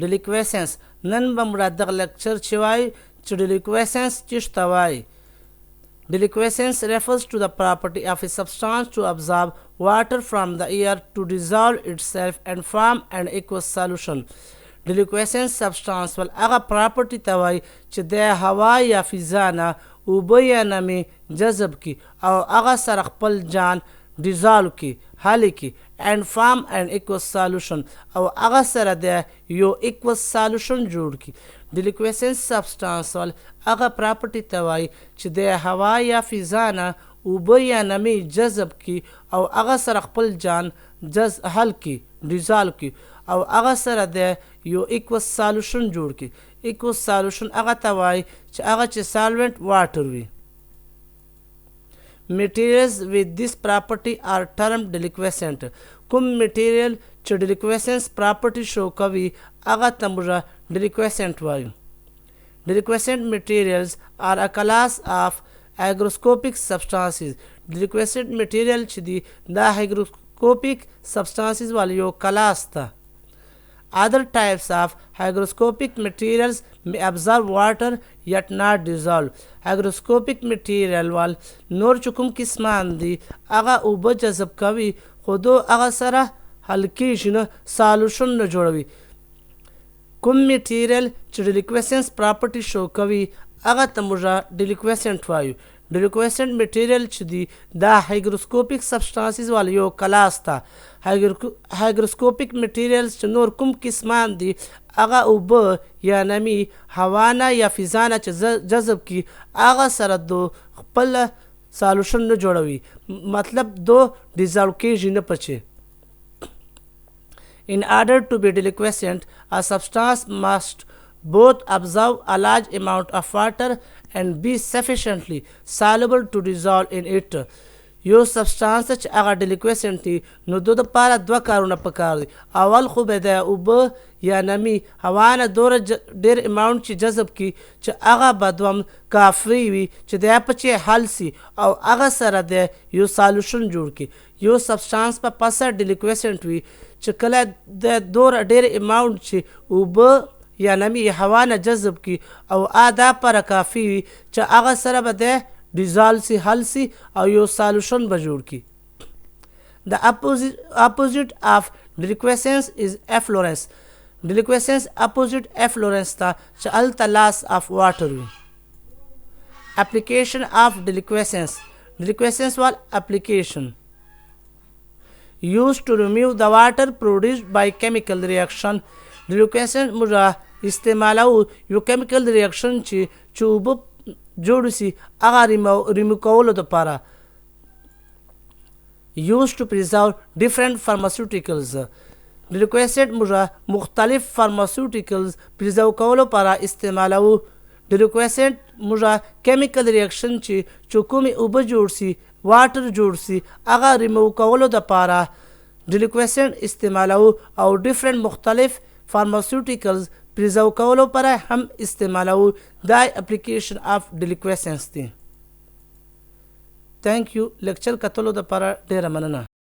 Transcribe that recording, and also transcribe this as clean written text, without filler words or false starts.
Deliquescence. نن به موږ دغه لیکچر چې وایي چې deliquescence څه ته وایي. Deliquescence refers to the property of a substance to absorb water from the air to dissolve itself and form an aqueous solution. Deliquescence substance ول هغه property ته وایي چې د هوا یا فضا نه اوبه یا نمي جذب کی او هغه سره خپل جان dissolve کی حل کی and form an aqueous solution او هغه سره د یو aqueous solution جوړ کی. Deliquescence substance ول هغه property ته وایي چې د هوا یا فضا نه اوبه یا نمي جذب کی او هغه سره خپل جان حل کی dissolve کی او هغه سره د یو aqueous solution جوړ کی. aqueous solution هغه ته وایي چې هغه چې solvent water وي. Materials with this property are termed deliquescent. کوم material چې deliquescence property show کوي هغه ته موږ deliquescent وایو. Deliquescent materials are a class of hygroscopic substances. Deliquescent material چې دی دا hygroscopic substances والی یو class ته. Other types of hygroscopic materials may absorb water yet not dissolve. Hygroscopic material وال نور چې کوم قسمان دي هغه اوبه جذب کوي خو دو هغه سره حل کیږي نه solution نه جوړوي. کوم material چې deliquescence property show کوي هغه ته موږ deliquescent وایو. Deliquescent material چې دی دا hygroscopic substances والی یو کلاس ته. hygroscopic materials چې نور کوم قسمان دي هغه اوبه یا نمی هوا نه یا فضا نه چې جذب کی هغه سره دو خپل solution نه جوړوي مطلب دو dissolve کیږي نه پچې. In order to be deliquescent, a substance must both absorb a large amount of water and be sufficiently soluble to dissolve in it. یو سبسټانس چې هغه deliquescent دی نو د لپاره دوه کارونه پکار دي. اول خو به د اوبه یا نمی هوا نه دوره ډېر اماونټ چې جذب کی چې هغه به دوم کافي وي چې د پچې حل سي او هغه سره د یو سالوشن جوړ کی. یو سبسټانس په پاسه deliquescent وي چې کله د دوره ډېر اماونټ چې اوبه یا نمی هوا نه جذب کی او ادا پر کافی وي چې هغه سره به د dissolve سی حل سی او یو solution به جوړ کی. The opposite of deliquescence is efflorescence. Deliquescence opposite efflorescence تا چې الته loss of water وي. Application of deliquescence. Deliquescence وال application used to remove the water produced by chemical reaction. Deliquescence موږ استعمالو یو chemical reaction چې اوبه جوړ سي هغه ریمو کولو دپاره. used to preserve different pharmaceuticals. Deliquescent موږ مختلف pharmaceuticals preserve کولو لپاره استعمالو. Deliquescent موږ chemical reaction چې کومې اوبه جوړ سي واټر جوړ سي هغه ریمو کولو دپاره deliquescent استعمالو او different مختلف pharmaceuticals preserve کولو پر هم استعمالو. دا application of deliquescence دی. Thank you. لیکچر کتلو د پر ډیره مننه.